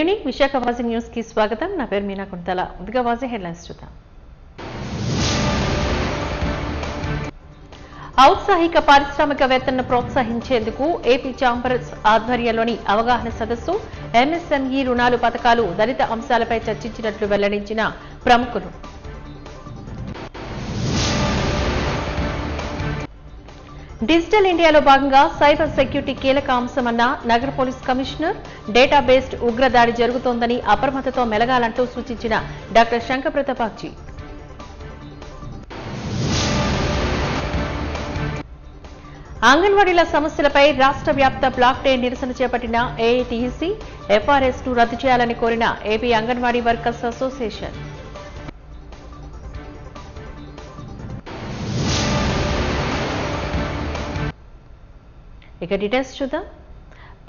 Good evening Visakha వాజీ news కి స్వాగతం. నా పేరు మీనా కుంతల. ముందుగా వాజీ హెడ్లైన్స్ చూద్దాం. ఔత్సాహిక పారిశ్రామికవేత్తలను ప్రోత్సహించేందుకు ఏపీ ఛాంబర్స్ ఆధ్వర్యంలోని అవగాహన సదస్సు, ఎంఎస్ఎంఈ రుణాలు పథకాలు, దళిత అంశాలపై చర్చించినట్లు వెల్లడించిన ప్రముఖులు. డిజిటల్ ఇండియాలో భాగంగా సైబర్ సెక్యూరిటీ కీలక అంశమన్న నగర పోలీస్ కమిషనర్. డేటాబేస్డ్ ఉగ్రదాడి జరుగుతోందని అప్రమత్తతో మెలగాలంటూ సూచించిన డాక్టర్ శంకరప్రతాప్జీ. అంగన్వాడీల సమస్యలపై రాష్ట్ర వ్యాప్త బ్లాక్ డే నిరసన చేపట్టిన ఏఐటీయూసీ. ఎఫ్ఆర్ఎస్ ను రద్దు చేయాలని కోరిన ఏపీ అంగన్వాడీ వర్కర్స్ అసోసియేషన్. ఇక డీటెయిల్స్ చూద్దాం.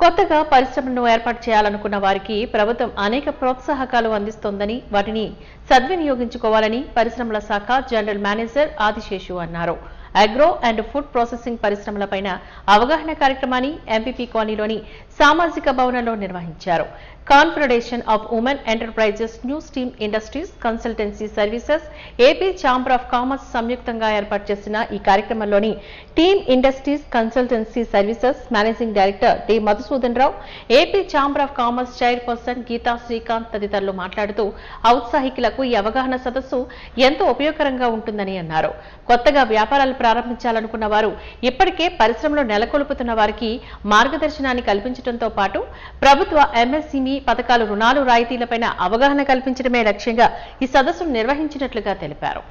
కొత్తగా పరిశ్రమలను ఏర్పాటు చేయాలనుకున్న వారికి ప్రభుత్వం అనేక ప్రోత్సాహకాలు అందిస్తోందని, వాటిని సద్వినియోగించుకోవాలని పరిశ్రమల శాఖ జనరల్ మేనేజర్ ఆదిశేషు అన్నారు. అగ్రో అండ్ ఫుడ్ ప్రాసెసింగ్ పరిశ్రమలపైన అవగాహన కార్యక్రమాన్ని ఎంపీపీ కాలనీలోని సామాజిక భవనంలో నిర్వహించారు. Confederation of women enterprises, new steam industries consultancy services, AP chamber of commerce సంయుక్తంగా ఏర్పాటు చేసిన ఈ కార్యక్రమంలోని team industries consultancy services managing director D Madhusudan Rao, AP chamber of commerce chairperson Geetha Srikanth తదితరులు మాట్లాడుతూ ఔత్సాహికులకు ఈ అవగాహన సదస్సు ఎంతో ఉపయోగకరంగా ఉంటుందని అన్నారు. కొత్తగా వ్యాపారాలు ప్రారంభించాలనుకున్న వారు, ఇప్పటికే పరిశ్రమలో నెలకొల్పుతున్న వారికి మార్గదర్శనాన్ని కల్పించడంతో పాటు ప్రభుత్వ ఎంఎస్ఎంఈ పథకాలు, రుణాలు, రాయితీలపైన అవగాహన కల్పించడమే లక్ష్యంగా ఈ సదస్సును నిర్వహించినట్లుగా తెలిపారు.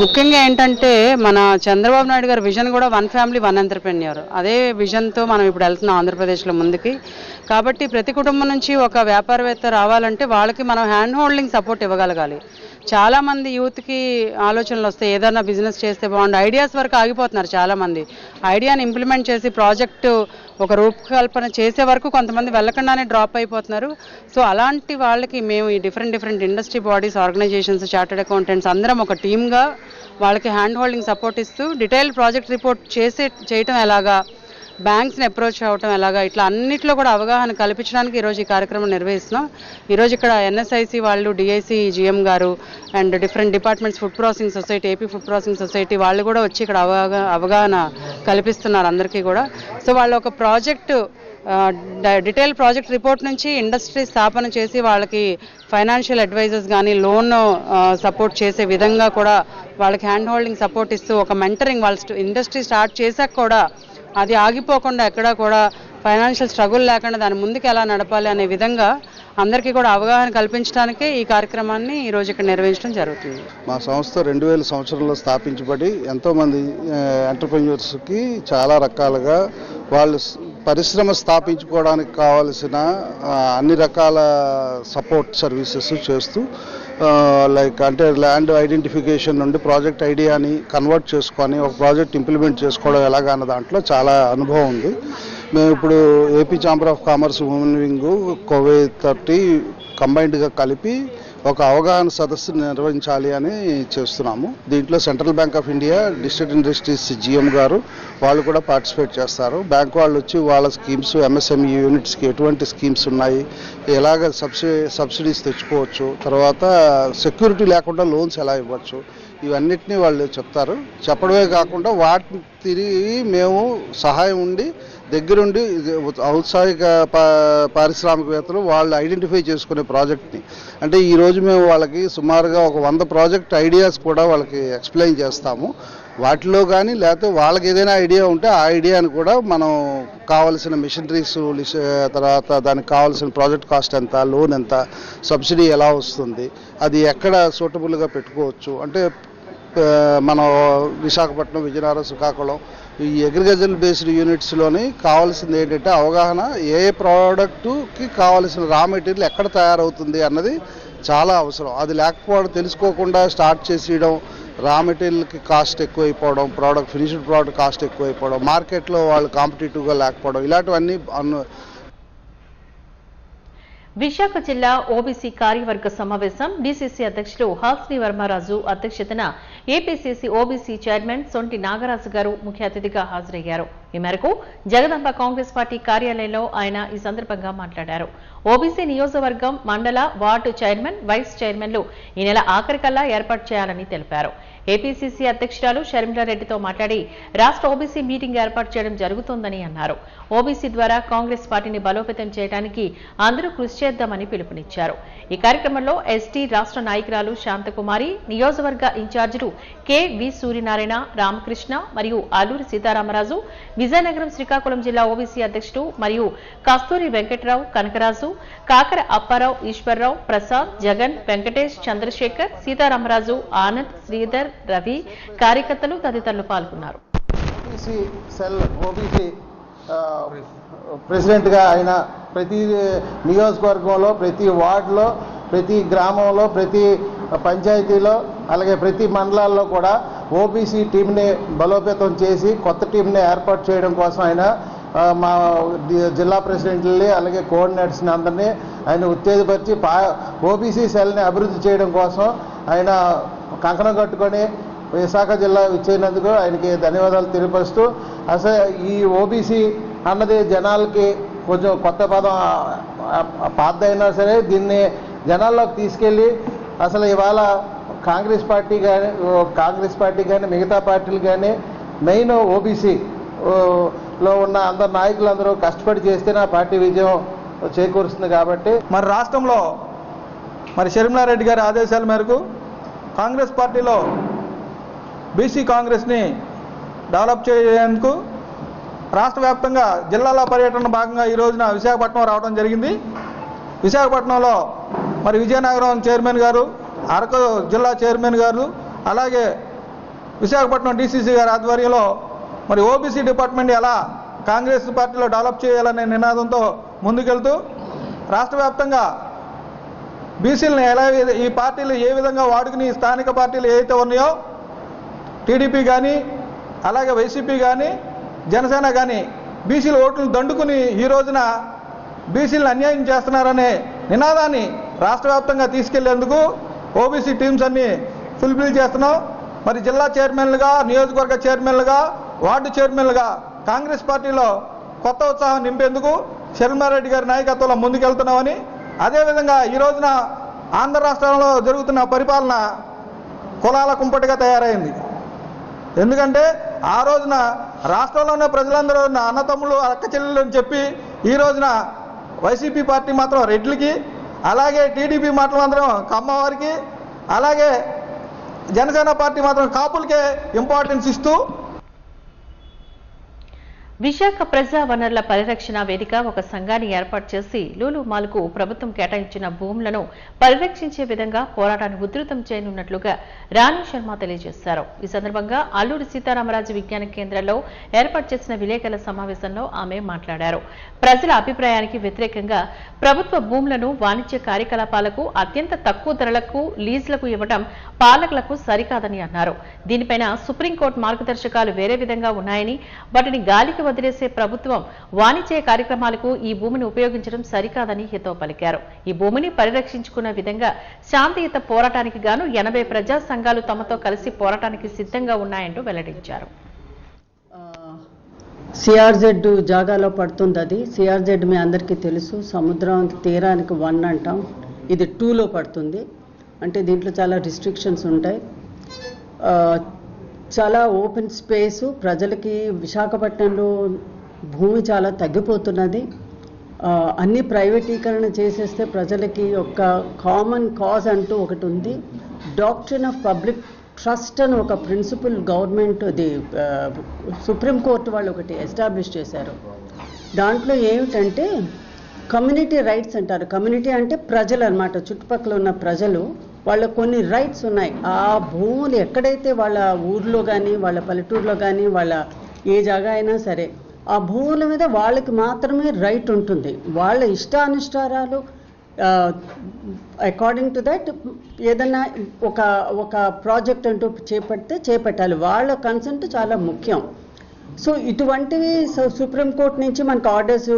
ముఖ్యంగా ఏంటంటే మన చంద్రబాబు నాయుడు గారి విజన్ కూడా 1 ఫ్యామిలీ 1 ఎంటర్‌ప్రెన్యూర్. అదే విజన్తో మనం ఇప్పుడు వెళ్తున్నాం ఆంధ్రప్రదేశ్లో ముందుకి. కాబట్టి ప్రతి కుటుంబం నుంచి ఒక వ్యాపారవేత్త రావాలంటే వాళ్ళకి మనం హ్యాండ్ హోల్డింగ్ సపోర్ట్ ఇవ్వగలగాలి. చాలామంది యూత్కి ఆలోచనలు వస్తాయి, ఏదైనా బిజినెస్ చేస్తే బాగుండు, ఐడియాస్ వరకు ఆగిపోతున్నారు. చాలామంది ఐడియాని ఇంప్లిమెంట్ చేసి ప్రాజెక్టు ఒక రూపకల్పన చేసే వరకు కొంతమంది వెళ్ళకుండానే డ్రాప్ అయిపోతున్నారు. సో అలాంటి వాళ్ళకి మేము ఈ different industry bodies, organisations, chartered accountants అందరం ఒక టీమ్గా వాళ్ళకి హ్యాండ్ హోల్డింగ్ సపోర్ట్ ఇస్తూ డీటెయిల్ ప్రాజెక్ట్ రిపోర్ట్ చేయటం ఎలాగా, బ్యాంక్స్ని అప్రోచ్ అవ్వటం ఎలాగా, ఇట్లా అన్నింటిలో కూడా అవగాహన కల్పించడానికి ఈరోజు ఈ కార్యక్రమం నిర్వహిస్తున్నాం. ఈరోజు ఇక్కడ ఎన్ఎస్ఐసి వాళ్ళు, డిఐసి జిఎం గారు and different departments, food processing society, AP food processing society వాళ్ళు కూడా వచ్చి ఇక్కడ అవగాహన కల్పిస్తున్నారు అందరికీ కూడా. సో వాళ్ళు ఒక ప్రాజెక్టు డీటెయిల్ ప్రాజెక్ట్ రిపోర్ట్ నుంచి ఇండస్ట్రీ స్థాపన చేసి వాళ్ళకి ఫైనాన్షియల్ అడ్వైజర్స్ కానీ లోన్ సపోర్ట్ చేసే విధంగా కూడా వాళ్ళకి హ్యాండ్ హోల్డింగ్ సపోర్ట్ ఇస్తూ ఒక మెంటరింగ్, వాళ్ళు ఇండస్ట్రీ స్టార్ట్ చేశాక కూడా అది ఆగిపోకుండా ఎక్కడా కూడా ఫైనాన్షియల్ స్ట్రగుల్ లేకుండా దాని ముందుకు ఎలా నడపాలి అనే విధంగా అందరికీ కూడా అవగాహన కల్పించడానికే ఈ కార్యక్రమాన్ని ఈరోజు ఇక్కడ నిర్వహించడం జరుగుతుంది. మా సంస్థ 2000 సంవత్సరంలో స్థాపించబడి ఎంతోమంది ఎంటర్‌ప్రెన్యూర్స్కి చాలా రకాలుగా వాళ్ళు పరిశ్రమ స్థాపించుకోవడానికి కావాల్సిన అన్ని రకాల సపోర్ట్ సర్వీసెస్ చేస్తూ లైక్ అంటే ల్యాండ్ ఐడెంటిఫికేషన్ నుండి ప్రాజెక్ట్ ఐడియాని కన్వర్ట్ చేసుకొని ఒక ప్రాజెక్ట్ ఇంప్లిమెంట్ చేసుకోవడం ఎలాగన్న దాంట్లో చాలా అనుభవం ఉంది. మేము ఇప్పుడు AP chamber of commerce women wing, కోవే 30 కంబైన్డ్గా కలిపి ఒక అవగాహన సదస్సు నిర్వహించాలి అని చేస్తున్నాము. దీంట్లో central bank of India, district industries GM గారు వాళ్ళు కూడా పార్టిసిపేట్ చేస్తారు. బ్యాంక్ వాళ్ళు వచ్చి వాళ్ళ స్కీమ్స్, ఎంఎస్ఎంఈ యూనిట్స్కి ఎటువంటి స్కీమ్స్ ఉన్నాయి, ఎలాగ సబ్సిడీస్ తెచ్చుకోవచ్చు, తర్వాత సెక్యూరిటీ లేకుండా లోన్స్ ఎలా ఇవ్వచ్చు, ఇవన్నిటినీ వాళ్ళు చెప్తారు. చెప్పడమే కాకుండా వాటిని తిరిగి మేము సహాయం ఉండి దగ్గరుండి ఔత్సాహిక పారిశ్రామికవేత్తలు వాళ్ళు ఐడెంటిఫై చేసుకునే ప్రాజెక్ట్ని, అంటే ఈరోజు మేము వాళ్ళకి సుమారుగా ఒక 100 ప్రాజెక్ట్ ఐడియాస్ కూడా వాళ్ళకి ఎక్స్ప్లెయిన్ చేస్తాము. వాటిలో కానీ లేకపోతే వాళ్ళకి ఏదైనా ఐడియా ఉంటే ఆ ఐడియాని కూడా మనం కావాల్సిన మిషనరీస్, తర్వాత దానికి కావాల్సిన ప్రాజెక్ట్ కాస్ట్ ఎంత, లోన్ ఎంత, సబ్సిడీ ఎలా వస్తుంది, అది ఎక్కడ సూటబుల్గా పెట్టుకోవచ్చు, అంటే మన విశాఖపట్నం, విజయనగరం, శ్రీకాకుళం ఈ అగ్రికల్చర్ బేస్డ్ యూనిట్స్లోని కావాల్సింది ఏంటంటే అవగాహన, ఏ ప్రోడక్టుకి కావాల్సిన రా మెటీరియల్ ఎక్కడ తయారవుతుంది అన్నది చాలా అవసరం. అది లేకపోవడం తెలుసుకోకుండా స్టార్ట్ చేసేయడం, రా మెటీరియల్కి కాస్ట్ ఎక్కువైపోవడం, ఫినిష్డ్ ప్రోడక్ట్ కాస్ట్ ఎక్కువైపోవడం, మార్కెట్లో వాళ్ళు కాంపిటేటివ్గా లేకపోవడం, ఇలాంటివన్నీ విశాఖ జిల్లా ఓబీసీ కార్యవర్గ సమావేశం డీసీసీ అధ్యక్షులు హాస్ని వర్మరాజు అధ్యక్షతన ఏపీసీసీ ఓబీసీ చైర్మన్ సొంటి నాగరాజు గారు ముఖ్య అతిథిగా హాజరయ్యారు. ఈ మేరకు జగదంబ కాంగ్రెస్ పార్టీ కార్యాలయంలో ఆయన ఈ సందర్భంగా మాట్లాడారు. ఓబీసీ నియోజకవర్గం, మండల, వార్డు చైర్మన్, వైస్ చైర్మన్లు ఈ నెల ఆఖరికల్లా ఏర్పాటు చేయాలని తెలిపారు. ఏపీసీసీ అధ్యక్షురాలు షర్మిలారెడ్డితో మాట్లాడి రాష్ట్ర ఓబీసీ మీటింగ్ ఏర్పాటు చేయడం జరుగుతోందని అన్నారు. ఓబీసీ ద్వారా కాంగ్రెస్ పార్టీని బలోపేతం చేయడానికి అందరూ కృషి చేద్దామని పిలుపునిచ్చారు. ఈ కార్యక్రమంలో ఎస్టీ రాష్ట్ర నాయకురాలు శాంతకుమారి, నియోజకవర్గ ఇన్ఛార్జీలు కె.వి. సూర్యనారాయణ, రామకృష్ణ మరియు అల్లూరి సీతారామరాజు, విజయనగరం శ్రీకాకుళం జిల్లా ఓబీసీ అధ్యక్షుడు మరియు కస్తూరి వెంకటరావు, కనకరాజు, కాకర అప్పారావు, ఈశ్వరరావు, ప్రసాద్, జగన్, వెంకటేష్, చంద్రశేఖర్, సీతారామరాజు, ఆనంద్, శ్రీధర్, రవి, కార్యకర్తలు తదితరులు పాల్గొన్నారు. ఓబీసీ ప్రెసిడెంట్గా ఆయన ప్రతి నియోజకవర్గంలో, ప్రతి వార్డులో, ప్రతి గ్రామంలో, ప్రతి పంచాయతీలో, అలాగే ప్రతి మండలాల్లో కూడా ఓబీసీ టీంని బలోపేతం చేసి కొత్త టీంని ఏర్పాటు చేయడం కోసం ఆయన మా జిల్లా ప్రెసిడెంట్లని, అలాగే కోఆర్డినేటర్స్ని అందరినీ ఆయన ఉత్తేజపరిచి ఓబీసీ సెల్ని అభివృద్ధి చేయడం కోసం ఆయన కంకణం కట్టుకొని విశాఖ జిల్లా ఇచ్చేందుకు ఆయనకి ధన్యవాదాలు తెలియపరుస్తూ, అసలు ఈ ఓబీసీ అన్నది జనాలకి కొంచెం కొత్త పదం, పాతదైనా సరే దీన్ని జనాల్లోకి తీసుకెళ్ళి అసలు ఇవాళ కాంగ్రెస్ పార్టీ కానీ మిగతా పార్టీలు కానీ మెయిన్ ఓబీసీలో ఉన్న అందరు నాయకులందరూ కష్టపడి చేస్తేనే ఆ పార్టీ విజయం చేకూరుస్తుంది. కాబట్టి మరి రాష్ట్రంలో షర్మిలారెడ్డి గారి ఆదేశాల మేరకు కాంగ్రెస్ పార్టీలో బీసీ కాంగ్రెస్ని డెవలప్ చేసేందుకు రాష్ట్ర వ్యాప్తంగా జిల్లాల పర్యటన భాగంగా ఈ రోజున విశాఖపట్నం రావడం జరిగింది. విశాఖపట్నంలో విజయనగరం చైర్మన్ గారు, అరకు జిల్లా చైర్మన్ గారు, అలాగే విశాఖపట్నం డీసీసీ గారి ఆధ్వర్యంలో ఓబీసీ డిపార్ట్మెంట్ ఎలా కాంగ్రెస్ పార్టీలో డెవలప్ చేయాలనే నినాదంతో ముందుకెళ్తూ రాష్ట్ర వ్యాప్తంగా బీసీలను ఎలా ఈ పార్టీలు ఏ విధంగా వాడుకుని స్థానిక పార్టీలు ఏవైతే ఉన్నాయో టీడీపీ కానీ, అలాగే వైసీపీ కానీ, జనసేన కానీ బీసీల ఓట్లను దండుకుని ఈ రోజున బీసీలను అన్యాయం చేస్తున్నారనే నినాదాన్ని రాష్ట్ర వ్యాప్తంగా తీసుకెళ్లేందుకు ఓబీసీ టీమ్స్ అన్ని ఫుల్ఫిల్ చేస్తున్నాం. జిల్లా చైర్మన్లుగా, నియోజకవర్గ చైర్మన్లుగా, వార్డు చైర్మన్లుగా కాంగ్రెస్ పార్టీలో కొత్త ఉత్సాహం నింపేందుకు షర్మిలారెడ్డి గారి నాయకత్వంలో ముందుకెళ్తున్నామని, అదేవిధంగా ఈ రోజున ఆంధ్ర రాష్ట్రంలో జరుగుతున్న పరిపాలన కులాల కుంపటిగా తయారైంది. ఎందుకంటే ఆ రోజున రాష్ట్రంలోనే ప్రజలందరూ అన్నతమ్ములు, అక్క చెల్లెలు అని చెప్పి ఈ రోజున వైసీపీ పార్టీ మాత్రం రెడ్లకి, అలాగే టీడీపీ మాత్రం కమ్మవారికి, అలాగే జనసేన పార్టీ మాత్రం కాపులకే ఇంపార్టెన్స్ ఇస్తూ విశాఖ ప్రజా వనరుల పరిరక్షణ వేదిక ఒక సంఘాన్ని ఏర్పాటు చేసి లూలు మాల్కు ప్రభుత్వం కేటాయించిన భూములను పరిరక్షించే విధంగా పోరాటాన్ని ఉధృతం చేయనున్నట్లుగా రాణి శర్మ తెలియజేశారు. ఈ సందర్భంగా అల్లూరి సీతారామరాజు విజ్ఞాన కేంద్రంలో ఏర్పాటు చేసిన విలేకరుల సమావేశంలో ఆమె మాట్లాడారు. ప్రజల అభిప్రాయానికి వ్యతిరేకంగా ప్రభుత్వ భూములను వాణిజ్య కార్యకలాపాలకు అత్యంత తక్కువ ధరలకు లీజులకు ఇవ్వడం పాలకులకు సరికాదని అన్నారు. దీనిపైన సుప్రీంకోర్టు మార్గదర్శకాలు వేరే విధంగా ఉన్నాయని, వాటిని గాలికి వదిలేసే ప్రభుత్వం వాణిజ్య కార్యక్రమాలకు ఈ భూమిని ఉపయోగించడం సరికాదని హితవు పలికారు. ఈ భూమిని పరిరక్షించుకున్న విధంగా శాంతియుత పోరాటానికి గాను 80 ప్రజా సంఘాలు తమతో కలిసి పోరాటానికి సిద్ధంగా ఉన్నాయంటూ వెల్లడించారు. సిఆర్జెడ్ జాగాలో పడుతుంది. అది సిఆర్జెడ్ మీ అందరికీ తెలుసు, సముద్రం తీరానికి 1 అంటాం, ఇది 2లో పడుతుంది. అంటే దీంట్లో చాలా రిస్ట్రిక్షన్స్ ఉంటాయి. చాలా ఓపెన్ స్పేసు, ప్రజలకి విశాఖపట్నంలో భూమి చాలా తగ్గిపోతున్నది. అన్ని ప్రైవేటీకరణ చేసేస్తే ప్రజలకి ఒక కామన్ కాజ్ అంటూ ఒకటి ఉంది. డాక్ట్రిన్ ఆఫ్ పబ్లిక్ ట్రస్ట్ అని ఒక ప్రిన్సిపల్ గవర్నమెంట్ సుప్రీంకోర్టు వాళ్ళు ఒకటి ఎస్టాబ్లిష్ చేశారు. దాంట్లో ఏమిటంటే కమ్యూనిటీ రైట్స్ అంటారు. కమ్యూనిటీ అంటే ప్రజలు అన్నమాట, చుట్టుపక్కల ఉన్న ప్రజలు, వాళ్ళకు కొన్ని రైట్స్ ఉన్నాయి. ఆ భూములు ఎక్కడైతే వాళ్ళ ఊర్లో కానీ, వాళ్ళ పల్లెటూరులో కానీ, వాళ్ళ ఏ జాగా అయినా సరే, ఆ భూముల మీద వాళ్ళకి మాత్రమే రైట్ ఉంటుంది. వాళ్ళ ఇష్టానుష్టారాలు అకార్డింగ్ టు దట్ ఏదన్నా ఒక ప్రాజెక్ట్ అంటూ చేపట్టాలి. వాళ్ళ కన్సెంట్ చాలా ముఖ్యం. సో ఇటువంటివి సుప్రీంకోర్టు నుంచి మనకు ఆర్డర్స్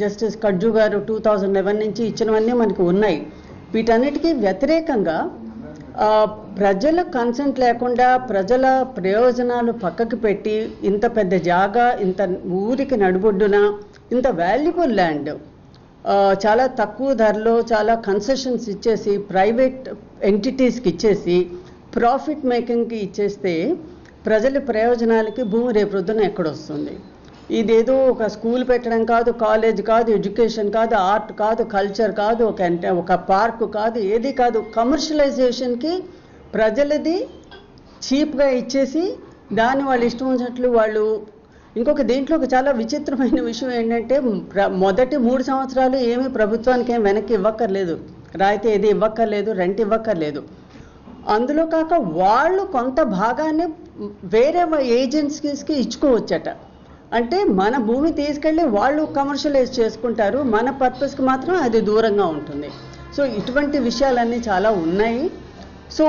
జస్టిస్ కడ్జు గారు 2011 నుంచి ఇచ్చినవన్నీ మనకు ఉన్నాయి. వీటన్నిటికీ వ్యతిరేకంగా ప్రజల కన్సెంట్ లేకుండా ప్రజల ప్రయోజనాలు పక్కకు పెట్టి ఇంత పెద్ద జాగా, ఇంత ఊరికి నడుబొడ్డున ఇంత వాల్యుబుల్ ల్యాండ్ చాలా తక్కువ ధరలో చాలా కన్సెషన్స్ ఇచ్చేసి ప్రైవేట్ ఎంటిటీస్కి ఇచ్చేసి ప్రాఫిట్ మేకింగ్కి ఇచ్చేస్తే ప్రజల ప్రయోజనాలకి భూమి రేపొద్దున ఎక్కడొస్తుంది? ఇదేదో ఒక స్కూల్ పెట్టడం కాదు, కాలేజ్ కాదు, ఎడ్యుకేషన్ కాదు, ఆర్ట్ కాదు, కల్చర్ కాదు, ఒక పార్క్ కాదు, ఏది కాదు. కమర్షియలైజేషన్కి ప్రజలది చీప్గా ఇచ్చేసి దాన్ని వాళ్ళు ఇష్టం వచ్చినట్లు వాళ్ళు. ఇంకొక దీంట్లో ఒక చాలా విచిత్రమైన విషయం ఏంటంటే మొదటి 3 సంవత్సరాలు ఏమీ ప్రభుత్వానికి ఏం వెనక్కి ఇవ్వక్కర్లేదు, రాయితీ ఏది ఇవ్వక్కర్లేదు, రెంట్ ఇవ్వక్కర్లేదు. అందులో కాక వాళ్ళు కొంత భాగాన్ని వేరే ఏజెన్సీస్కి ఇచ్చుకోవచ్చట. అంటే మన భూమి తీసుకెళ్ళి వాళ్ళు కమర్షియలైజ్ చేసుకుంటారు, మన పర్పస్కి మాత్రం అది దూరంగా ఉంటుంది. సో ఇటువంటి విషయాలన్నీ చాలా ఉన్నాయి. సో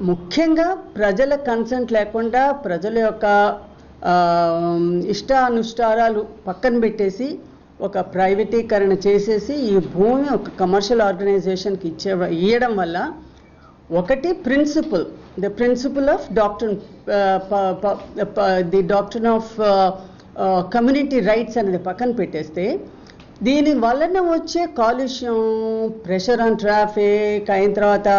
ముఖ్యంగా ప్రజల కన్సెంట్ లేకుండా ప్రజల యొక్క ఇష్టానుష్టారాలు పక్కన పెట్టేసి ఒక ప్రైవేటీకరణ చేసేసి ఈ భూమి ఒక కమర్షియల్ ఆర్గనైజేషన్కి ఇవ్వడం వల్ల ఒకటి the principle of the doctrine of community rights అనేది పక్కన పెట్టేస్తే దీని వలన వచ్చే కాలుష్యం, ప్రెషర్ ఆన్ ట్రాఫిక్ అయిన తర్వాత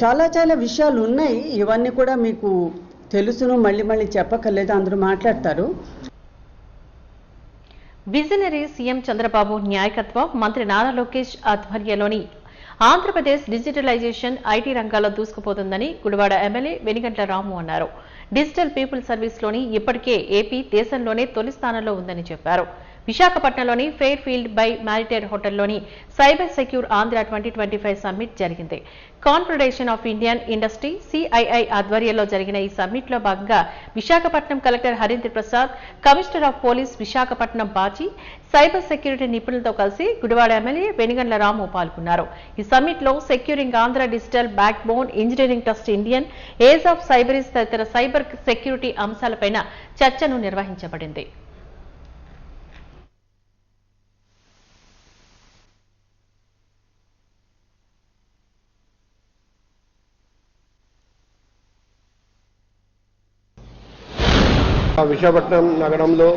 చాలా చాలా విషయాలు ఉన్నాయి. ఇవన్నీ కూడా మీకు తెలుసును, మళ్ళీ చెప్పక్కర్లేదు, అందరూ మాట్లాడతారు. విజనరీ సీఎం చంద్రబాబు నాయకత్వం, మంత్రి నారా లోకేష్ ఆధ్వర్యంలోని ఆంధ్రప్రదేశ్ డిజిటలైజేషన్ ఐటీ రంగాల్లో దూసుకుపోతుందని గుడివాడ ఎమ్మెల్యే వెనిగంట్ల రాము అన్నారు. డిజిటల్ పీపుల్ సర్వీస్లోని ఇప్పటికే ఏపీ దేశంలోనే తొలి స్థానంలో ఉందని చెప్పారు. విశాఖపట్నంలోని ఫెయిర్ ఫీల్డ్ బై మ్యారిటైర్ హోటల్లోని సైబర్ సెక్యూర్ ఆంధ్ర 2025 సమ్మిట్ జరిగింది. Confederation of Indian industry CII ఆధ్వర్యంలో జరిగిన ఈ సమ్మిట్లో భాగంగా Visakhapatnam collector Harindra Prasad, commissioner of police Visakhapatnam Baji, cyber security నిపుణులతో కలిసి గుడివాడ ఎమ్మెల్యే వెనిగండ్ల రాము పాల్గొన్నారు. ఈ సమ్మిట్లో securing Andhra digital backbone, engineering trust Indian, age of సైబరీస్ తదితర సైబర్ సెక్యూరిటీ అంశాలపైన చర్చను నిర్వహించబడింది. విశాఖపట్నం నగరంలో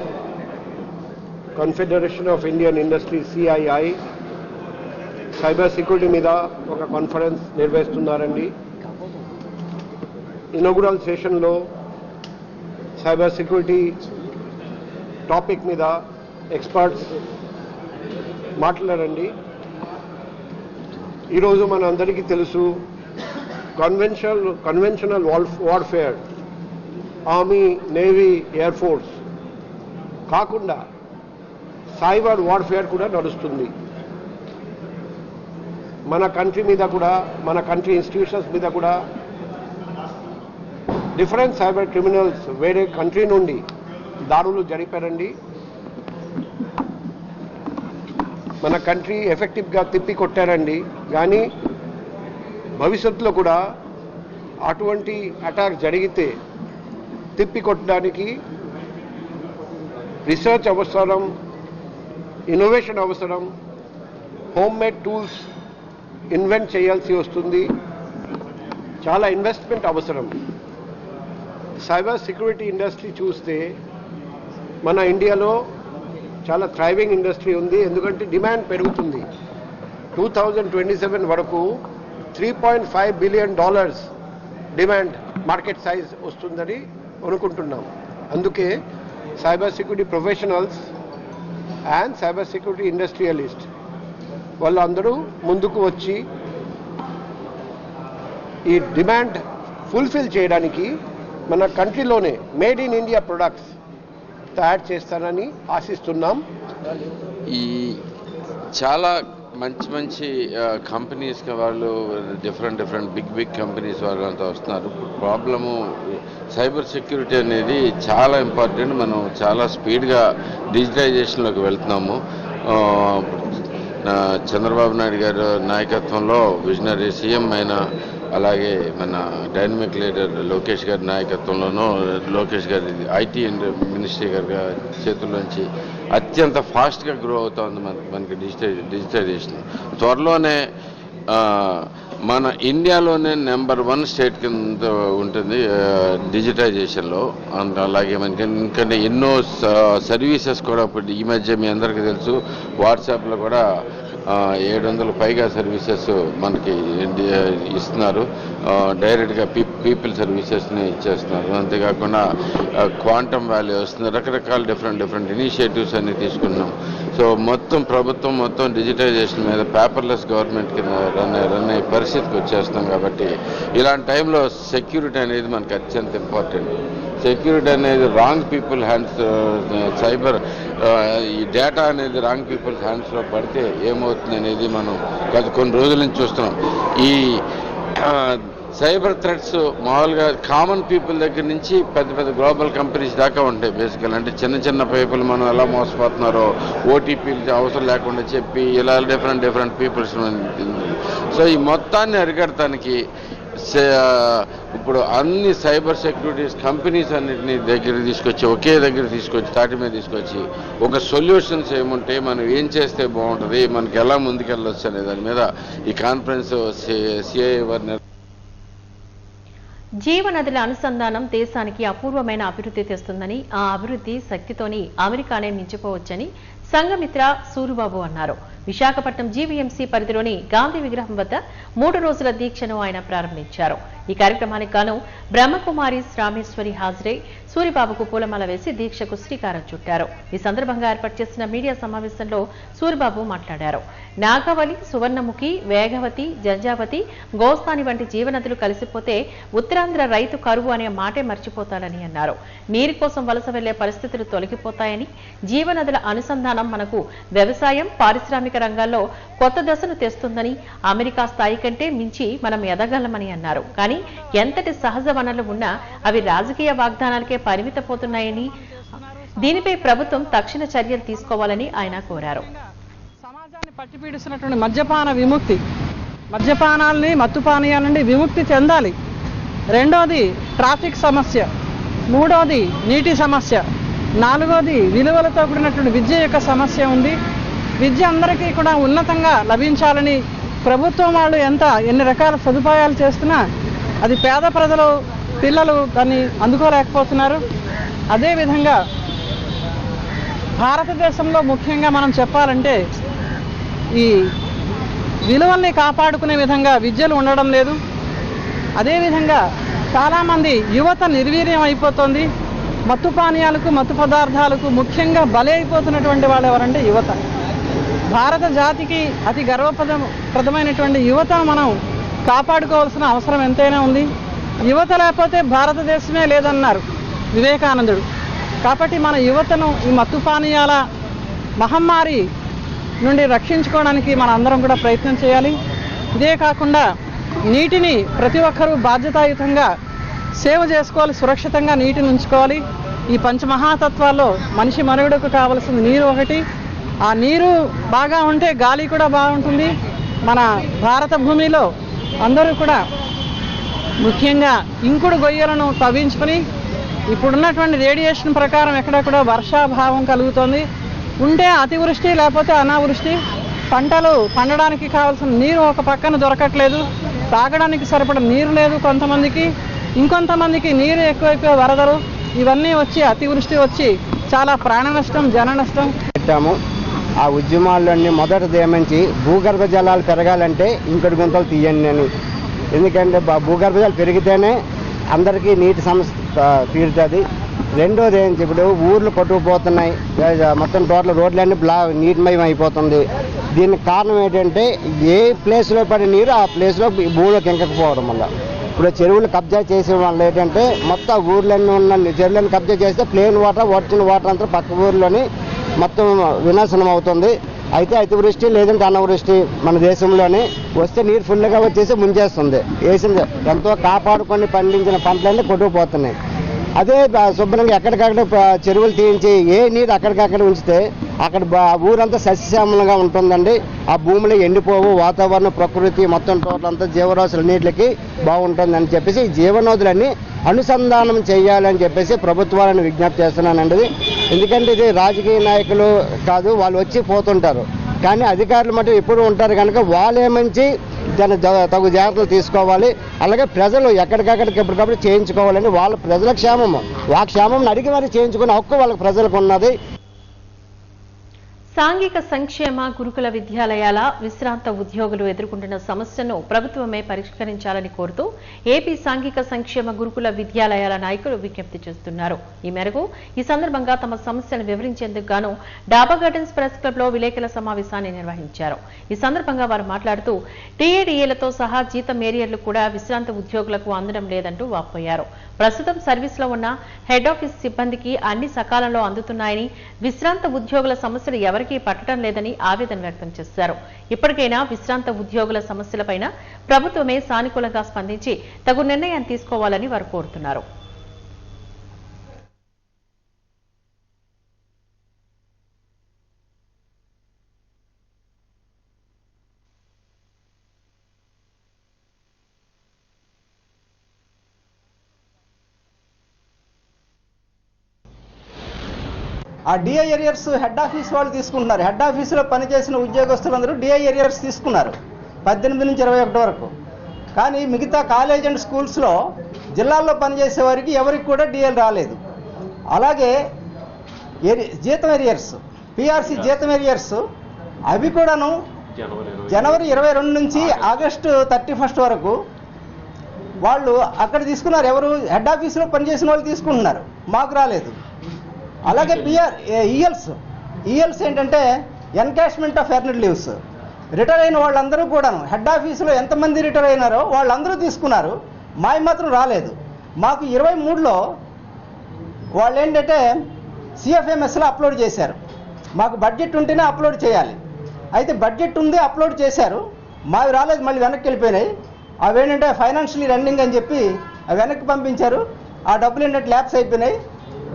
confederation of Indian industry CII cyber security మీద ఒక కాన్ఫరెన్స్ నిర్వహిస్తున్నారండి. ఇనాగురల్ సెషన్లో సైబర్ సెక్యూరిటీ టాపిక్ మీద ఎక్స్పర్ట్స్ మాట్లాడారండి. ఈరోజు మన అందరికీ తెలుసు conventional warfare, army, navy, air force కాకుండా సైబర్ వార్ఫేర్ కూడా నడుస్తుంది. మన కంట్రీ మీద కూడా, మన కంట్రీ ఇన్స్టిట్యూషన్స్ మీద కూడా డిఫరెంట్ సైబర్ క్రిమినల్స్ వేరే కంట్రీ నుండి దాడులు జరిపారండి. మన కంట్రీ ఎఫెక్టివ్గా తిప్పి కొట్టారండి. కానీ భవిష్యత్తులో కూడా అటువంటి అటాక్ జరిగితే తిప్పి కొట్టడానికి రీసెర్చ్ అవసరం, ఇన్నోవేషన్ అవసరం, హోమ్ మేడ్ టూల్స్ ఇన్వెంట్ చేయాల్సి వస్తుంది, చాలా ఇన్వెస్ట్మెంట్ అవసరం. సైబర్ సెక్యూరిటీ ఇండస్ట్రీ చూస్తే మన ఇండియాలో చాలా థ్రైవింగ్ ఇండస్ట్రీ ఉంది. ఎందుకంటే డిమాండ్ పెరుగుతుంది. 2027 వరకు $3.5 బిలియన్ డిమాండ్ మార్కెట్ సైజ్ వస్తుందని అనుకుంటున్నాం. అందుకే cyber security professionals and cyber security industrialist వాళ్ళందరూ ముందుకు వచ్చి ఈ డిమాండ్ ఫుల్ఫిల్ చేయడానికి మన కంట్రీలోనే మేడ్ ఇన్ ఇండియా ప్రొడక్ట్స్ తయారు చేస్తారని ఆశిస్తున్నాం. ఈ చాలా మంచి కంపెనీస్ వాళ్ళు డిఫరెంట్ బిగ్ కంపెనీస్ వాళ్ళంతా వస్తున్నారు. ప్రాబ్లము సైబర్ సెక్యూరిటీ అనేది చాలా ఇంపార్టెంట్. మనం చాలా స్పీడ్గా డిజిటలైజేషన్లోకి వెళ్తున్నాము. చంద్రబాబు నాయుడు గారి నాయకత్వంలో విజనరీ సీఎం అయిన, అలాగే మన డైనమిక్ లీడర్ లోకేష్ గారి నాయకత్వంలోనూ, లోకేష్ గారి ఐటీ అండ్ మినిస్ట్రీ గారి చేతుల్లోంచి అత్యంత ఫాస్ట్గా గ్రో అవుతుంది మనకి డిజిటైజేషన్. త్వరలోనే మన ఇండియాలోనే నెంబర్ 1 స్టేట్ కింద ఉంటుంది డిజిటైజేషన్లో. అలాగే మనకి ఎందుకంటే ఎన్నో సర్వీసెస్ కూడా ఇప్పుడు ఈ మధ్య మీ అందరికీ తెలుసు, వాట్సాప్లో కూడా 700 పైగా సర్వీసెస్ మనకి ఇస్తున్నారు. డైరెక్ట్గా పీపుల్ సర్వీసెస్ని ఇచ్చేస్తున్నారు. అంతేకాకుండా క్వాంటమ్ వాల్యూ వస్తుంది. రకరకాల డిఫరెంట్ ఇనిషియేటివ్స్ అన్ని తీసుకున్నాం. సో ప్రభుత్వం మొత్తం డిజిటైజేషన్ మీద పేపర్లెస్ గవర్నమెంట్ కింద రన్ అయ్యే పరిస్థితికి వచ్చేస్తాం. కాబట్టి ఇలాంటి టైంలో సెక్యూరిటీ అనేది మనకి అత్యంత ఇంపార్టెంట్. సెక్యూరిటీ అనేది రాంగ్ పీపుల్ హ్యాండ్స్, సైబర్ ఈ డేటా అనేది రాంగ్ పీపుల్స్ హ్యాండ్స్లో పడితే ఏమవుతుంది అనేది మనం గత కొన్ని రోజుల నుంచి చూస్తున్నాం. ఈ సైబర్ థ్రెట్స్ మామూలుగా కామన్ పీపుల్ దగ్గర నుంచి పెద్ద గ్లోబల్ కంపెనీస్ దాకా ఉంటాయి. బేసికల్ అంటే చిన్న పీపుల్ మనం ఎలా మోసపోతున్నారో ఓటీపీలు అవసరం లేకుండా చెప్పి ఇలా డిఫరెంట్ పీపుల్స్. సో ఈ మొత్తాన్ని అరికడటానికి ఇప్పుడు అన్ని సైబర్ సెక్యూరిటీస్ కంపెనీస్ అన్నింటినీ ఒకే దగ్గర తీసుకొచ్చి తాటి మీద తీసుకొచ్చి ఒక సొల్యూషన్స్ ఏముంటే మనం ఏం చేస్తే బాగుంటుంది, మనకి ఎలా ముందుకెళ్ళొచ్చు అనే దాని మీద ఈ కాన్ఫరెన్స్ సిఐఏ వారిని. జీవనదుల అనుసంధానం దేశానికి అపూర్వమైన అభివృద్ధి తెస్తుందని, ఆ అభివృద్ధి శక్తితోని అమెరికానే మించిపోవచ్చని సంఘమిత్ర సూరిబాబు అన్నారు. విశాఖపట్నం జీవీఎంసీ పరిధిలోని గాంధీ విగ్రహం వద్ద 3 రోజుల దీక్షను ఆయన ప్రారంభించారు. ఈ కార్యక్రమానికి గాను బ్రహ్మకుమారి రామేశ్వరి హాజరై సూరిబాబుకు పూలమాల వేసి దీక్షకు శ్రీకారం చుట్టారు. ఈ సందర్భంగా ఏర్పాటు చేసిన మీడియా సమావేశంలో సూరిబాబు మాట్లాడారు. నాగవలి, సువర్ణముఖి, వేగవతి, జంజావతి, గోస్తాని వంటి జీవనదులు కలిసిపోతే ఉత్తరాంధ్ర రైతు కరువు అనే మాటే మర్చిపోతారని అన్నారు. నీరు కోసం వలస వెళ్లే పరిస్థితులు తొలగిపోతాయని, జీవనదుల అనుసంధానం మనకు వ్యవసాయం, పారిశ్రామిక రంగాల్లో కొత్త దశను తెస్తుందని, అమెరికా స్థాయి కంటే మించి మనం ఎదగలమని అన్నారు. కానీ ఎంతటి సహజ వనరులు ఉన్నా అవి రాజకీయ వాగ్దానాలకే పరిమితపోతున్నాయని, దీనిపై ప్రభుత్వం తక్షణ చర్యలు తీసుకోవాలని ఆయన కోరారు. సమాజాన్ని పట్టిపీడిస్తున్నటువంటి మద్యపాన విముక్తి, మద్యపానాలని మత్తు పానీయాల నుండి విముక్తి చెందాలి. రెండోది ట్రాఫిక్ సమస్య, మూడోది నీటి సమస్య, నాలుగోది విలువలతో కూడినటువంటి విద్య యొక్క సమస్య ఉంది. విద్య అందరికీ కూడా ఉన్నతంగా లభించాలని ప్రభుత్వం వాళ్ళు ఎన్ని రకాల సదుపాయాలు చేస్తున్నా అది పేద ప్రజలు, పిల్లలు దాన్ని అందుకోలేకపోతున్నారు. అదేవిధంగా భారతదేశంలో ముఖ్యంగా మనం చెప్పాలంటే ఈ విలువల్ని కాపాడుకునే విధంగా విద్యలు ఉండడం లేదు. అదేవిధంగా చాలామంది యువత నిర్వీర్యం అయిపోతుంది. మత్తు పానీయాలకు, మత్తు పదార్థాలకు ముఖ్యంగా బలి అయిపోతున్నటువంటి వాళ్ళు ఎవరంటే యువత. భారత జాతికి అతి గర్వప్రదమైనటువంటి యువతను మనం కాపాడుకోవాల్సిన అవసరం ఎంతైనా ఉంది. యువత లేకపోతే భారతదేశమే లేదన్నారు వివేకానందుడు. కాబట్టి మన యువతను ఈ మత్తు పానీయాల మహమ్మారి నుండి రక్షించుకోవడానికి మన అందరం కూడా ప్రయత్నం చేయాలి. ఇదే కాకుండా నీటిని ప్రతి ఒక్కరూ బాధ్యతాయుతంగా సేవ చేసుకోవాలి, సురక్షితంగా నీటిని ఉంచుకోవాలి. ఈ పంచమహాతత్వాల్లో మనిషి మనుగడకు కావలసిన నీరు ఒకటి. ఆ నీరు బాగా ఉంటే గాలి కూడా బాగుంటుంది. మన భారత భూమిలో అందరూ కూడా ముఖ్యంగా ఇంకుడు గొయ్యలను తవ్వించుకొని ఇప్పుడున్నటువంటి రేడియేషన్ ప్రకారం ఎక్కడ కూడా వర్షాభావం కలుగుతుంది. ఉంటే అతివృష్టి, లేకపోతే అనావృష్టి. పంటలు పండడానికి కావాల్సిన నీరు ఒక పక్కన దొరకట్లేదు, తాగడానికి సరిపడ నీరు లేదు కొంతమందికి, ఇంకొంతమందికి నీరు ఎక్కువైపోయే వరదలు ఇవన్నీ వచ్చి అతివృష్టి వచ్చి చాలా ప్రాణ నష్టం, జన నష్టం పెట్టాము. ఆ ఉద్యమాలన్నీ మొదటిది ఏమంచి భూగర్భ జలాలు పెరగాలంటే ఇంకటి గుంతలు తీయండి అని. ఎందుకంటే భూగర్భ జలాలు పెరిగితేనే అందరికీ నీటి సమస్య తీరుతుంది. రెండోది ఏంటి, ఇప్పుడు ఊర్లు కొట్టుకుపోతున్నాయి, మొత్తం టోటల్ రోడ్లన్నీ నీటిమయం అయిపోతుంది. దీనికి కారణం ఏంటంటే ఏ ప్లేస్లో పడిన నీరు ఆ ప్లేస్లో భూమిలోకి ఇంకకపోవడం వల్ల. ఇప్పుడు చెరువులు కబ్జా చేసే వల్ల ఏంటంటే మొత్తం ఊర్లన్నీ ఉన్న చెరువులను కబ్జా చేస్తే ప్లేన్ వాటర్, వచ్చిన వాటర్ అంతా పక్క ఊర్లోని మొత్తం వినాశనం అవుతుంది. అయితే అతివృష్టి లేదంటే అనావృష్టి మన దేశంలోనే వస్తే నీరు ఫుల్గా వచ్చేసి ముంచేస్తుంది. వేసింది ఎంతో కాపాడుకొని పండించిన పంటలన్నీ కొట్టుకుపోతున్నాయి. అదే శుభ్రంగా ఎక్కడికక్కడ చెరువులు తీయించి ఏ నీరు అక్కడికక్కడ ఉంచితే అక్కడ ఊరంతా సస్యశ్యామలంగా ఉంటుందండి. ఆ భూములు ఎండిపోవు, వాతావరణం ప్రకృతి మొత్తం టోటల్ అంతా జీవరాశుల నీటికి బాగుంటుందని చెప్పేసి ఈ జీవనోదులన్నీ అనుసంధానం చేయాలని చెప్పేసి ప్రభుత్వాలను విజ్ఞప్తి చేస్తున్నానండి. ఎందుకంటే ఇది రాజకీయ నాయకులు కాదు, వాళ్ళు వచ్చి పోతుంటారు, కానీ అధికారులు మటు ఎప్పుడు ఉంటారు కనుక వాళ్ళేమంచి దాన్ని తగు జాగ్రత్తలు తీసుకోవాలి. అలాగే ప్రజలు ఎక్కడికక్కడికి ఎప్పటికప్పుడు చేయించుకోవాలని వాళ్ళ ప్రజల క్షేమము ఆ క్షేమం అడిగి మరి చేయించుకునే హక్కు వాళ్ళకి ప్రజలకు ఉన్నది. సాంఘిక సంక్షేమ గురుకుల విద్యాలయాల విశ్రాంత ఉద్యోగులు ఎదుర్కొంటున్న సమస్యను ప్రభుత్వమే పరిష్కరించాలని కోరుతూ ఏపీ సాంఘిక సంక్షేమ గురుకుల విద్యాలయాల నాయకులు విజ్ఞప్తి చేస్తున్నారు. ఈ మేరకు ఈ సందర్భంగా తమ సమస్యను వివరించేందుకు గాను డాబా గార్డెన్స్ ప్రెస్ క్లబ్ లో విలేకరుల సమావేశాన్ని నిర్వహించారు. ఈ సందర్భంగా వారు మాట్లాడుతూ టీఏడీఏలతో సహా జీతం ఏరియర్లు కూడా విశ్రాంత ఉద్యోగులకు అందడం లేదంటూ వాపోయారు. ప్రస్తుతం సర్వీస్లో ఉన్న హెడ్ ఆఫీస్ సిబ్బందికి అన్ని సకాలంలో అందుతున్నాయని, విశ్రాంత ఉద్యోగుల సమస్యలు ఎవరికీ పట్టడం లేదని ఆవేదన వ్యక్తం చేశారు. ఇప్పటికైనా విశ్రాంత ఉద్యోగుల సమస్యలపైన ప్రభుత్వమే సానుకూలంగా స్పందించి తగు నిర్ణయాన్ని తీసుకోవాలని వారు కోరుతున్నారు. ఆ డిఐ ఏరియర్స్ హెడ్ ఆఫీస్ వాళ్ళు తీసుకుంటున్నారు. హెడ్ ఆఫీసులో పనిచేసిన ఉద్యోగస్తులందరూ డిఐ ఏరియర్స్ తీసుకున్నారు 18 నుంచి 21 వరకు. కానీ మిగతా కాలేజ్ అండ్ స్కూల్స్లో జిల్లాల్లో పనిచేసే వారికి ఎవరికి కూడా డిఎల్ రాలేదు. అలాగే జీతం ఏరియర్స్, పిఆర్సీ జీతం ఏరియర్స్ అవి కూడాను జనవరి 22 నుంచి ఆగస్టు 31 వరకు వాళ్ళు అక్కడ తీసుకున్నారు. ఎవరు హెడ్ ఆఫీసులో పనిచేసిన వాళ్ళు తీసుకుంటున్నారు, మాకు రాలేదు. అలాగే ఈఎల్స్ ఏంటంటే encashment of earned leaves, retire అయిన వాళ్ళందరూ కూడాను హెడ్ ఆఫీసులో ఎంతమంది రిటైర్ అయినారో వాళ్ళందరూ తీసుకున్నారు, మావి మాత్రం రాలేదు. మాకు 23లో వాళ్ళు ఏంటంటే సిఎఫ్ఎంఎస్లో అప్లోడ్ చేశారు. మాకు బడ్జెట్ ఉంటేనే అప్లోడ్ చేయాలి, అయితే బడ్జెట్ ఉంది అప్లోడ్ చేశారు, మావి రాలేదు, మళ్ళీ వెనక్కి వెళ్ళిపోయినాయి. అవేంటంటే ఫైనాన్షియలీ రన్నింగ్ అని చెప్పి అవి వెనక్కి పంపించారు. ఆ డబ్బులు ఏంటంటే ల్యాప్స్ అయిపోయినాయి.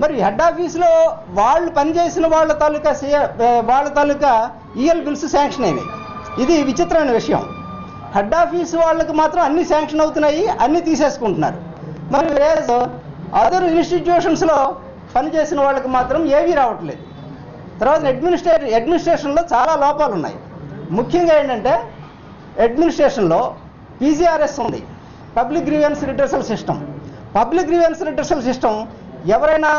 మరి హెడ్ ఆఫీస్లో వాళ్ళు పనిచేసిన వాళ్ళ తాలూకా ఈఎల్ బిల్స్ శాంక్షన్ అయినాయి. ఇది విచిత్రమైన విషయం. హెడ్ ఆఫీస్ వాళ్ళకి మాత్రం అన్ని శాంక్షన్ అవుతున్నాయి, అన్ని తీసేసుకుంటున్నారు. మరి అదర్ ఇన్స్టిట్యూషన్స్లో పనిచేసిన వాళ్ళకి మాత్రం ఏవీ రావట్లేదు. తర్వాత అడ్మినిస్ట్రేషన్లో చాలా లోపాలు ఉన్నాయి. ముఖ్యంగా ఏంటంటే అడ్మినిస్ట్రేషన్లో పీజీఆర్ఎస్ ఉంది, public grievance redressal system. Public grievance redressal system ఎవరైనా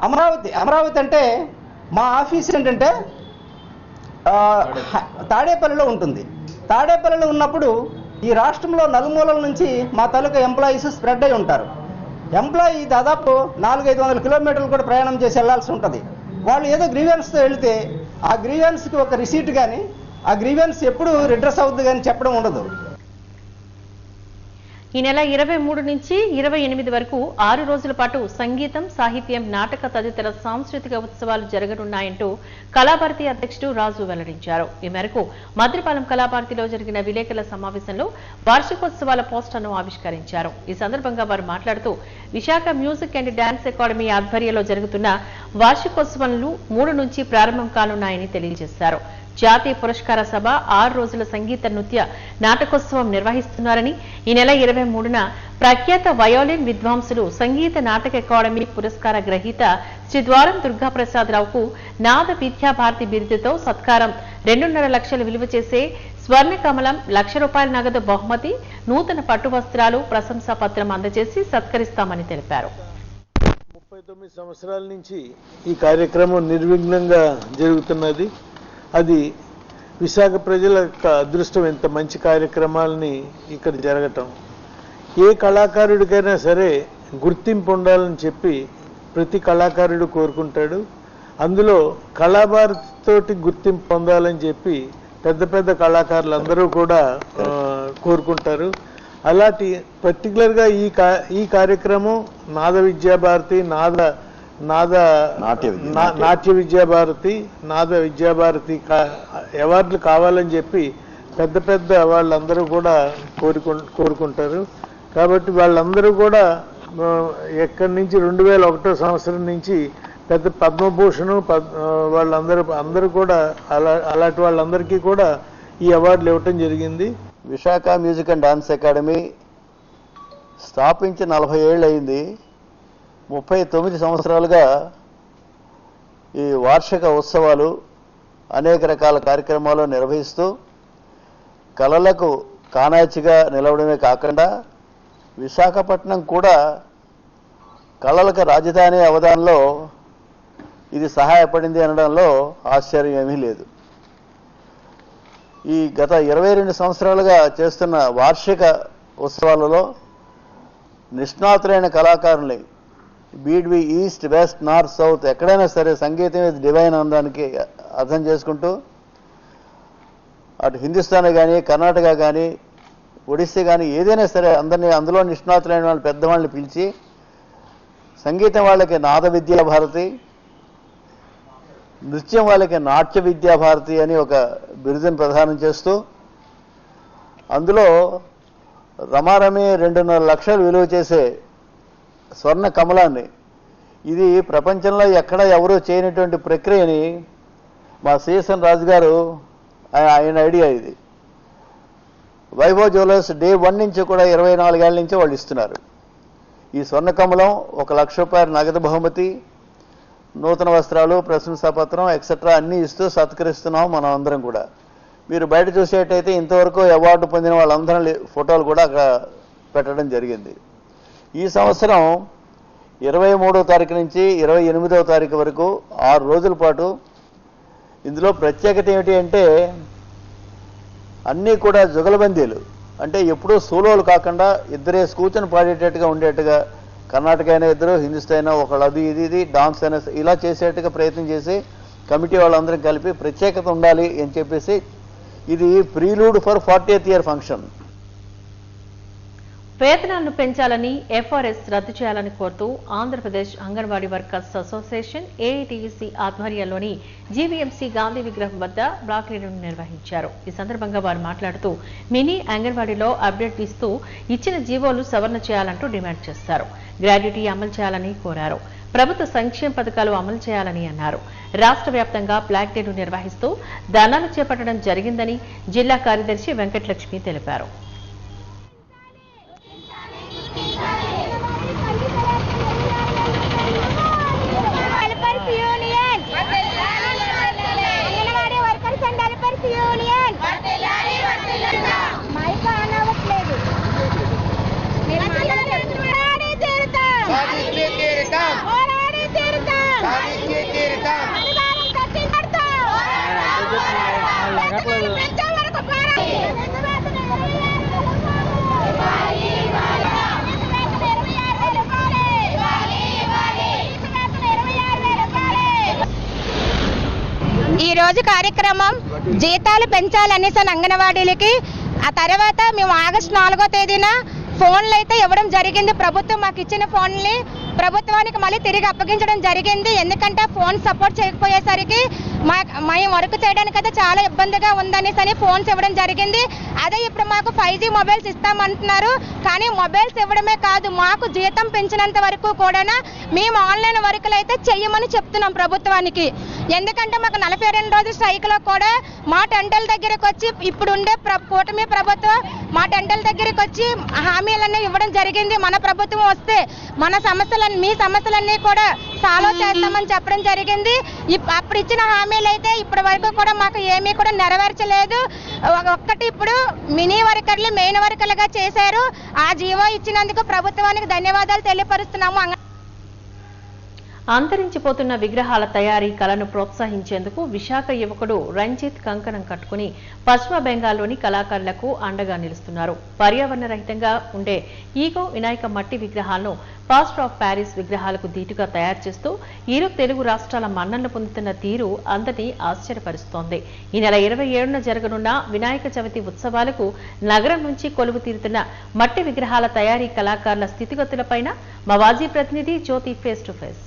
అమరావతి అంటే మా ఆఫీస్ ఏంటంటే తాడేపల్లిలో ఉంటుంది. తాడేపల్లిలో ఉన్నప్పుడు ఈ రాష్ట్రంలో నలుమూలల నుంచి మా తాలూకా ఎంప్లాయీస్ స్ప్రెడ్ అయి ఉంటారు. ఎంప్లాయీ దాదాపు 400-500 కిలోమీటర్లు కూడా ప్రయాణం చేసి వెళ్లాల్సి ఉంటుంది. వాళ్ళు ఏదో గ్రీవెన్స్తో వెళితే ఆ గ్రీవెన్స్కి ఒక రిసీట్ కానీ ఆ గ్రీవెన్స్ ఎప్పుడు రిడ్రెస్ అవుతుంది కానీ చెప్పడం ఉండదు. ఈ నెల 23 నుంచి 28 వరకు 6 రోజుల పాటు సంగీతం, సాహిత్యం, నాటక తదితర సాంస్కృతిక ఉత్సవాలు జరగనున్నాయంటూ కళాభారతి అధ్యక్షుడు రాజు వెల్లడించారు. ఈ మేరకు మద్రిపాలెం కళాభారతిలో జరిగిన విలేకరుల సమావేశంలో వార్షికోత్సవాల పోస్టర్ను ఆవిష్కరించారు. ఈ సందర్భంగా వారు మాట్లాడుతూ Visakha music and dance academy ఆధ్వర్యంలో జరుగుతున్న వార్షికోత్సవాలు 3 నుంచి ప్రారంభం కానున్నాయని తెలియజేశారు. జాతీయ పురస్కార సభ 6 రోజుల సంగీత నృత్య నాటకోత్సవం నిర్వహిస్తున్నారని, ఈ నెల 23న ప్రఖ్యాత వయోలిన్ విద్వాంసులు సంగీత నాటక అకాడమీ పురస్కార గ్రహీత శ్రీ ద్వారం దుర్గాప్రసాదరావుకు నాద విద్యాభారతి బిరుదుతో సత్కారం, 2.5 లక్షలు విలువ చేసే స్వర్ణ కమలం, ₹1,00,000 నగదు బహుమతి, నూతన పట్టు వస్త్రాలు, ప్రశంసా పత్రం అందజేసి సత్కరిస్తామని తెలిపారు. 39 సంవత్సరాల నుంచి ఈ కార్యక్రమం నిర్విఘ్నంగా జరుగుతున్నది. అది విశాఖ ప్రజల యొక్క అదృష్టం. ఇంత మంచి కార్యక్రమాలని ఇక్కడ జరగటం, ఏ కళాకారుడికైనా సరే గుర్తింపు ఉండాలని చెప్పి ప్రతి కళాకారుడు కోరుకుంటాడు. అందులో కళాభారతితోటి గుర్తింపు పొందాలని చెప్పి పెద్ద పెద్ద కళాకారులు అందరూ కూడా కోరుకుంటారు. అలాంటి పర్టికులర్గా ఈ కార్యక్రమం నాద విద్యాభారతి, నాట్య విద్యాభారతి, నాద విద్యాభారతి అవార్డులు కావాలని చెప్పి పెద్ద పెద్ద వాళ్ళందరూ కూడా కోరుకుంటారు. కాబట్టి వాళ్ళందరూ కూడా ఎక్కడి నుంచి 2001 సంవత్సరం నుంచి పెద్ద పద్మభూషణ్ అందరూ కూడా అలాంటి వాళ్ళందరికీ కూడా ఈ అవార్డులు ఇవ్వటం జరిగింది. Visakha music and dance academy స్థాపించి 40 ఏళ్ళు అయింది. 39 సంవత్సరాలుగా ఈ వార్షిక ఉత్సవాలు అనేక రకాల కార్యక్రమాలు నిర్వహిస్తూ కళలకు కానాచిగా నిలవడమే కాకుండా విశాఖపట్నం కూడా కళలకు రాజధాని అవధానంలో ఇది సహాయపడింది అనడంలో ఆశ్చర్యం ఏమీ లేదు. ఈ గత 22 సంవత్సరాలుగా చేస్తున్న వార్షిక ఉత్సవాలలో నిష్ణాతులైన కళాకారుల్ని బీడ్వి ఈస్ట్ వెస్ట్ నార్త్ సౌత్ ఎక్కడైనా సరే సంగీతం ఇది డివైన్ అనడానికి అర్థం చేసుకుంటూ అటు హిందుస్థానీ కానీ కర్ణాటక కానీ ఒడిస్సీ కానీ ఏదైనా సరే అందరినీ అందులో నిష్ణాతులైన వాళ్ళు పెద్దవాళ్ళని పిలిచి సంగీతం వాళ్ళకి నాద విద్యా భారతి, నృత్యం వాళ్ళకి నాట్య విద్యా భారతి అని ఒక బిరుదును ప్రదానం చేస్తూ అందులో రమారమి 2.5 లక్షలు విలువ చేసే స్వర్ణ కమలాన్ని, ఇది ప్రపంచంలో ఎక్కడ ఎవరూ చేయనటువంటి ప్రక్రియని మా సిఎస్ఎన్ రాజు గారు ఆయన ఐడియా ఇది. వైభవ్ జ్యువెలర్స్ డే 1 నుంచి కూడా 24 ఏళ్ల నుంచి వాళ్ళు ఇస్తున్నారు. ఈ స్వర్ణ కమలం 1 లక్ష రూపాయల నగదు బహుమతి, నూతన వస్త్రాలు, ప్రశంసాపత్రం ఎక్సెట్రా అన్నీ ఇస్తూ సత్కరిస్తున్నాం మనం అందరం కూడా. మీరు బయట చూసేటైతే ఇంతవరకు అవార్డు పొందిన వాళ్ళందరం ఫోటోలు కూడా అక్కడ పెట్టడం జరిగింది. ఈ సంవత్సరం 23వ తారీఖు నుంచి 28వ తారీఖు వరకు 6 రోజుల పాటు ఇందులో ప్రత్యేకత ఏమిటి అంటే అన్నీ కూడా జుగలబందీలు, అంటే ఎప్పుడూ సోలోలు కాకుండా ఇద్దరే కూర్చొని పాడేటట్టుగా ఉండేట్టుగా, కర్ణాటక అయినా ఇద్దరు, హిందుస్థాన్ అయినా ఒకళ్ళు అది ఇది డాన్స్ అయినా ఇలా చేసేట్టుగా ప్రయత్నం చేసి కమిటీ వాళ్ళందరం కలిపి ప్రత్యేకత ఉండాలి అని చెప్పేసి ఇది prelude for 40th year function. వేతనాలను పెంచాలని ఎఫ్ఆర్ఎస్ రద్దు చేయాలని కోరుతూ Andhra Pradesh anganwadi workers association AITUC ఆధ్వర్యంలోని జీవీఎంసీ గాంధీ విగ్రహం వద్ద బ్లాక్ లీడర్ను నిర్వహించారు. ఈ సందర్భంగా వారు మాట్లాడుతూ మినీ అంగన్వాడీలో అప్డేట్ ఇస్తూ ఇచ్చిన జీవోలు సవరణ చేయాలంటూ డిమాండ్ చేశారు. గ్రాడ్యుటీ అమలు చేయాలని కోరారు. ప్రభుత్వ సంక్షేమ పథకాలు అమలు చేయాలని అన్నారు. రాష్ట్ర వ్యాప్తంగా బ్లాక్ డేను నిర్వహిస్తూ ధర్నాలు చేపట్టడం జరిగిందని జిల్లా కార్యదర్శి వెంకటలక్ష్మి తెలిపారు. ఈ రోజు కార్యక్రమం జీతాలు పెంచాలనేసి అంగన్వాడీలకి. ఆ తర్వాత మేము ఆగస్టు 4వ తేదీన ఫోన్లు అయితే ఇవ్వడం జరిగింది. ప్రభుత్వం మాకు ఇచ్చిన ఫోన్ని ప్రభుత్వానికి మళ్ళీ తిరిగి అప్పగించడం జరిగింది. ఎందుకంటే ఫోన్ సపోర్ట్ చేయకపోయేసరికి మేము వర్క్ చేయడానికి అయితే చాలా ఇబ్బందిగా ఉందనేసి ఫోన్స్ ఇవ్వడం జరిగింది. అదే ఇప్పుడు మాకు 5G మొబైల్స్ ఇస్తామంటున్నారు. కానీ మొబైల్స్ ఇవ్వడమే కాదు, మాకు జీతం పెంచినంత వరకు కూడా మేము ఆన్లైన్ వర్కులు అయితే చెయ్యమని చెప్తున్నాం ప్రభుత్వానికి. ఎందుకంటే మాకు 42 రోజుల స్ట్రైక్లో కూడా మా టెంటల దగ్గరకు వచ్చి ఇప్పుడుండే కూటమి ప్రభుత్వం మా టెంటల దగ్గరకు వచ్చి హామీలన్నీ ఇవ్వడం జరిగింది. మన ప్రభుత్వం వస్తే మన సమస్యలన్నీ మీ సమస్యలన్నీ కూడా సాల్వ్ చేస్తామని చెప్పడం జరిగింది. అప్పుడు ఇచ్చిన హామీలు అయితే ఇప్పటి వరకు కూడా మాకు ఏమీ కూడా నెరవేర్చలేదు. ఒక్కటి ఇప్పుడు మినీ వర్కర్లు మెయిన్ వర్కర్లుగా చేశారు. ఆ జీవో ఇచ్చినందుకు ప్రభుత్వానికి ధన్యవాదాలు తెలియపరుస్తున్నాము. అంతరించిపోతున్న విగ్రహాల తయారీ కళను ప్రోత్సహించేందుకు విశాఖ యువకుడు రంజిత్ కంకణం కట్టుకుని పశ్చిమ బెంగాల్లోని కళాకారులకు అండగా నిలుస్తున్నారు. పర్యావరణ రహితంగా ఉండే ఈగో వినాయక మట్టి విగ్రహాలను ప్లాస్టర్ ఆఫ్ ప్యారిస్ విగ్రహాలకు ధీటుగా తయారు చేస్తూ ఇరు తెలుగు రాష్ట్రాల మన్ననలు పొందుతున్న తీరు అందరినీ ఆశ్చర్యపరుస్తోంది. ఈ నెల 27న జరగనున్న వినాయక చవితి ఉత్సవాలకు నగరం నుంచి కొలువు తీరుతున్న మట్టి విగ్రహాల తయారీ కళాకారుల స్థితిగతులపైన మా వాజీ ప్రతినిధి జ్యోతి ఫేస్ టు ఫేస్.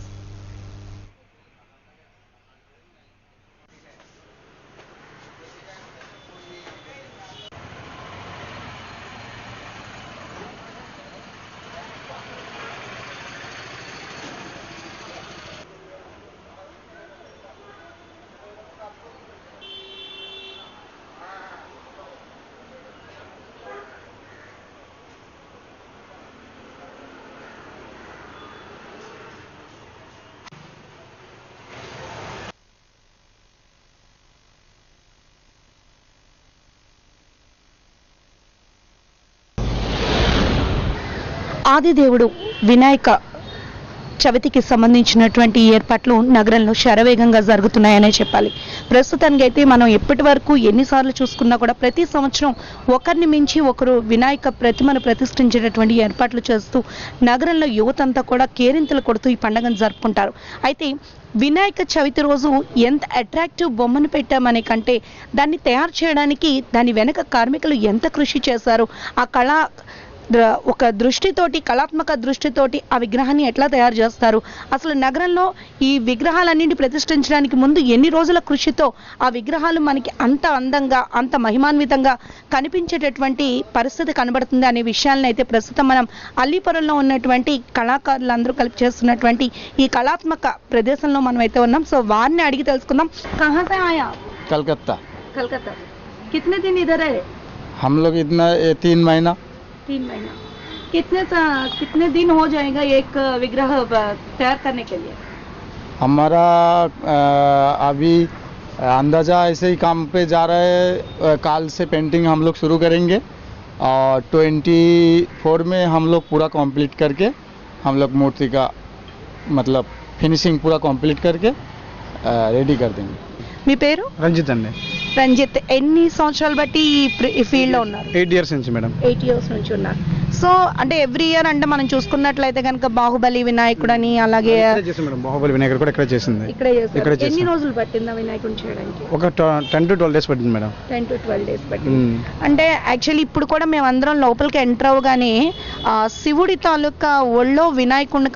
ఆదిదేవుడు వినాయక చవితికి సంబంధించినటువంటి ఏర్పాట్లు నగరంలో శరవేగంగా జరుగుతున్నాయనే చెప్పాలి. ప్రస్తుతానికి అయితే మనం ఎప్పటి వరకు ఎన్నిసార్లు చూసుకున్నా కూడా ప్రతి సంవత్సరం ఒకరిని మించి ఒకరు వినాయక ప్రతిమను ప్రతిష్ఠించేటటువంటి ఏర్పాట్లు చేస్తూ నగరంలో యువతంతా కూడా కేరింతలు కొడుతూ ఈ పండుగను జరుపుకుంటారు. అయితే వినాయక చవితి రోజు ఎంత అట్రాక్టివ్ బొమ్మను పెట్టామనే కంటే దాన్ని తయారు చేయడానికి దాని వెనక కార్మికులు ఎంత కృషి చేశారు, ఆ ఒక దృష్టితోటి, కళాత్మక దృష్టితోటి ఆ విగ్రహాన్ని ఎట్లా తయారు చేస్తారు, అసలు నగరంలో ఈ విగ్రహాలన్నింటి ప్రతిష్ఠించడానికి ముందు ఎన్ని రోజుల కృషితో ఆ విగ్రహాలు మనకి అంత అందంగా, అంత మహిమాన్వితంగా కనిపించేటటువంటి పరిస్థితి కనబడుతుంది అనే విషయాలను అయితే ప్రస్తుతం మనం అల్లీపురంలో ఉన్నటువంటి కళాకారులందరూ కలిపి చేస్తున్నటువంటి ఈ కళాత్మక ప్రదేశంలో మనం అయితే ఉన్నాం. సో వారిని అడిగి తెలుసుకుందాం. కहाँ से आए आप? कलकत्ता. कलकत्ता. कितने दिन इधर है? हम लोग इतना 3 महीना. 3 महीना. कितने दिन हो जाएगा एक विग्रह तैयार करने के लिए? हमारा अभी अंदाज़ा ऐसे ही काम पे जा रहा है. काल से पेंटिंग हम लोग शुरू करेंगे और 24 में हम लोग पूरा कंप्लीट करके हम लोग मूर्ति का मतलब फिनिशिंग पूरा कंप्लीट करके रेडी कर देंगे. మీ పేరు? రంజిత్ అండి. రంజిత్. ఎన్ని సంవత్సరాలు బట్టి ఈ ఫీల్డ్లో ఉన్నారు? 8 years నుంచి మేడం. 8 years నుంచి ఉన్నారు. సో అంటే ఎవ్రీ ఇయర్ అంటే మనం చూసుకున్నట్లయితే కనుక బాహుబలి వినాయకుడు అని, అలాగే మేడం బాహుబలి వినాయకుడు కూడా ఇక్కడ చేసింది. ఇక్కడే చేస్తారు. ఎన్ని రోజులు పట్టింది ఆ వినాయకుడిని చేయడానికి? ఒక 10 to 12 days పట్టింది మేడం. 10 to 12 days పట్టింది. అంటే యాక్చువల్లీ ఇప్పుడు కూడా మేము అందరం లోపలికి ఎంటర్ అవగానే శివుడి తాలూకా ఒళ్ళో వినాయకుడిని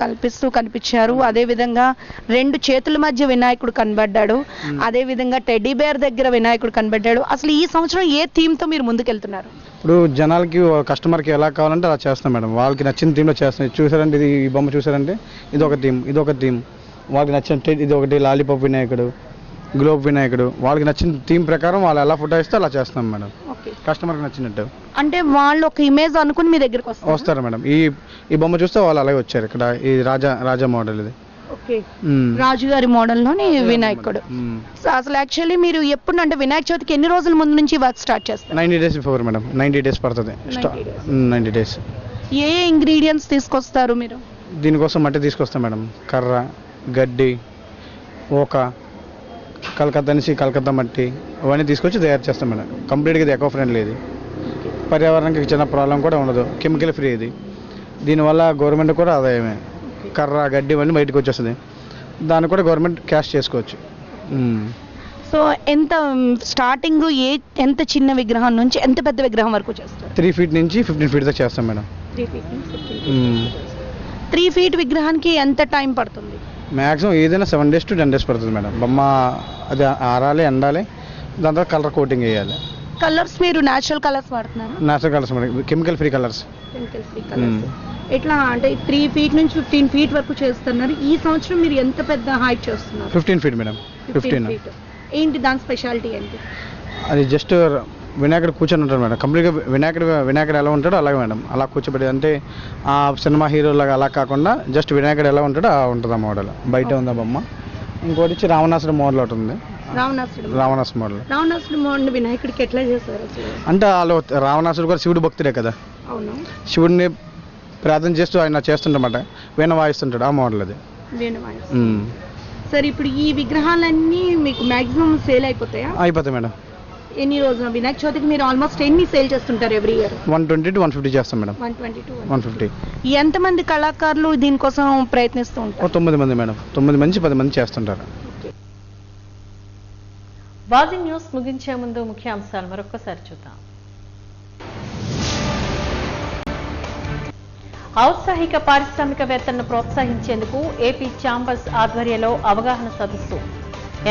కనిపించారు. అదే విధంగా 2 చేతుల మధ్య వినాయకుడు కనబడ్డాడు. అదే విధంగా టెడ్డీ బేర్ దగ్గర వినాయకుడు కనబడ్డాడు. అసలు ఈ సంవత్సరం ఏ థీమ్ తో మీరు ముందుకెళ్తున్నారు? ఇప్పుడు జనాలకి, కస్టమర్కి ఎలా కావాలంటే అలా చేస్తాం మేడం. వాళ్ళకి నచ్చిన థీమ్లో చేస్తాం. చూసారంటే ఇది ఈ బొమ్మ చూసారంటే ఇది ఒక థీమ్, వాళ్ళకి నచ్చిన ఇది ఒకటి లాలీపాప్ వినాయకుడు, గ్లోబ్ వినాయకుడు, వాళ్ళకి నచ్చిన థీమ్ ప్రకారం వాళ్ళు ఎలా ఫోటో ఇస్తే అలా చేస్తాం మేడం. కస్టమర్కి నచ్చినట్టు. అంటే వాళ్ళు ఒక ఇమేజ్ అనుకుని మీ దగ్గరకు వస్తారు మేడం. ఈ బొమ్మ చూస్తే వాళ్ళు అలాగే వచ్చారు. ఇక్కడ ఈ రాజా మోడల్ ఇది. రాజుగారి మోడల్లోని వినాయకుడు. అసలు యాక్చువల్లీ మీరు ఎప్పుడు అంటే వినాయక చవితికి ఎన్ని రోజుల ముందు నుంచి వర్క్ స్టార్ట్ చేస్తారు? 90 days బిఫోర్ మేడం. 90 days పడుతుంది. 90 days. ఏ ఇంగ్రీడియంట్స్ తీసుకొస్తారు మీరు? దీనికోసం మట్టి తీసుకొస్తాం మేడం. కర్ర, గడ్డి, ఓక, కలకత్తా మట్టి అవన్నీ తీసుకొచ్చి తయారు చేస్తాం మేడం. కంప్లీట్గా ఇది ఎకో ఫ్రెండ్లీ. ఇది పర్యావరణానికి చిన్న ప్రాబ్లం కూడా ఉండదు. కెమికల్ ఫ్రీ ఇది. దీనివల్ల గవర్నమెంట్ కూడా ఆదాయమే. కర్ర, గడ్డి ఇవన్నీ బయటకు వచ్చేస్తుంది. దాన్ని కూడా గవర్నమెంట్ క్యాష్ చేసుకోవచ్చు. సో ఎంత స్టార్టింగ్ ఎంత చిన్న విగ్రహం నుంచి ఎంత పెద్ద విగ్రహం వరకు చేస్తారు? 3 feet నుంచి 15 feet దాకా చేస్తాం మేడం. 3 feet నుంచి 15 feet. 3 feet విగ్రహానికి ఎంత టైం పడుతుంది? మ్యాక్సిమం ఏదైనా 7 days to 10 days పడుతుంది మేడం. బొమ్మ అది ఆరాలి, ఎండాలి, దాని తర్వాత కలర్ కోటింగ్ వేయాలి. కలర్స్ మీరు న్యాచురల్ కలర్స్ వాడుతున్నారు? Natural colours madam. Chemical free colours. ఎట్లా అంటే 3 feet నుంచి 15 feet వరకు చేస్తున్నారు. ఈ సంవత్సరం మీరు ఎంత పెద్ద హైట్ చేస్తున్నారు? 15 feet మేడం. 15 feet. ఏంటి దాని స్పెషాలిటీ ఏంటి? అది జస్ట్ వినాయకుడు కూర్చొని ఉంటాడు మేడం. కంప్లీట్గా వినాయకుడు ఎలా ఉంటాడో అలాగే మేడం. అలా కూర్చోబెట్టి అంటే ఆ సినిమా హీరోలాగా అలా కాకుండా జస్ట్ వినాయకుడు ఎలా ఉంటాడో అలా ఉంటుంది ఆ మోడల్. బయట ఉంది ఆ బొమ్మ. ఇంకోటి వచ్చి రావణాసుడు మోడల్ ఒకటి ఉంది. రావణాసుడు మోడల్ వినాయకుడికి ఎట్లా చేస్తారు? అంటే వాళ్ళు రావణాసుడు కూడా శివుడు భక్తుడే కదా. అవును. శివుడిని ప్రార్థన చేస్తూ ఆయన చేస్తుంటమాట, వీణ వాయిస్తుంటాడు. ఆ మోడల్ అది. సరే, ఇప్పుడు ఈ విగ్రహాలన్నీ మీకు మాక్సిమం సేల్ అయిపోతాయా? అయిపోతాయి మేడం. ఎన్ని రోజులు వినాయక చవితికి మీరు ఆల్మోస్ట్ ఎన్ని సేల్ చేస్తుంటారు ఎవ్రీ ఇయర్? 120 to 150 చేస్తాం మేడం. 120 to 150. ఎంతమంది కళాకారులు దీనికోసం ప్రయత్నిస్తూ ఉంటారు? 9 మంది మేడం. 9 నుంచి 10 మంది చేస్తుంటారు. వాజింగ్ న్యూస్ ముగించే ముందు ముఖ్యాంశాలు మరొకసారి చూద్దాం. ఔత్సాహిక పారిశ్రామికవేత్తలను ప్రోత్సహించేందుకు ఏపీ ఛాంబర్స్ ఆధ్వర్యంలో అవగాహన సదస్సు.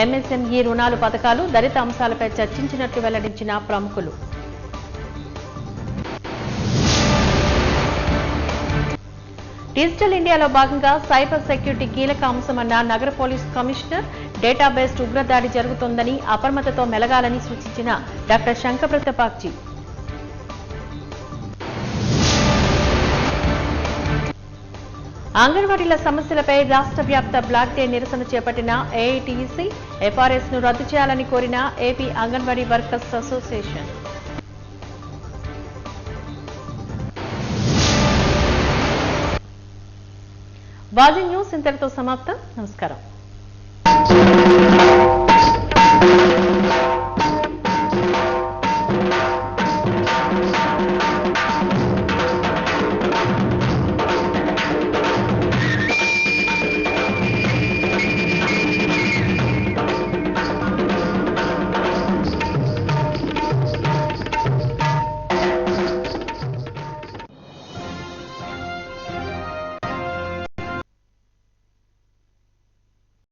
ఎంఎస్ఎంఈ రుణాలు, పథకాలు, దళిత అంశాలపై చర్చించినట్లు వెల్లడించిన ప్రముఖులు. డిజిటల్ ఇండియాలో భాగంగా సైబర్ సెక్యూరిటీ కీలక అంశమన్న నగర పోలీస్ కమిషనర్. డేటాబేస్డ్ ఉగ్రదాడి జరుగుతోందని, అప్రమత్తతో మెలగాలని సూచించిన డాక్టర్ శంకరప్రత పాక్చి. అంగన్వాడీల సమస్యలపై రాష్ట్ర వ్యాప్త బ్లాక్ డే నిరసన చేపట్టిన ఏఐటీసీ. ఎఫ్ఆర్ఎస్ ను రద్దు చేయాలని కోరిన ఏపీ అంగన్వాడీ వర్కర్స్ అసోసియేషన్. వాజీ న్యూస్ ఇంతటితో సమాప్తం. నమస్కారం.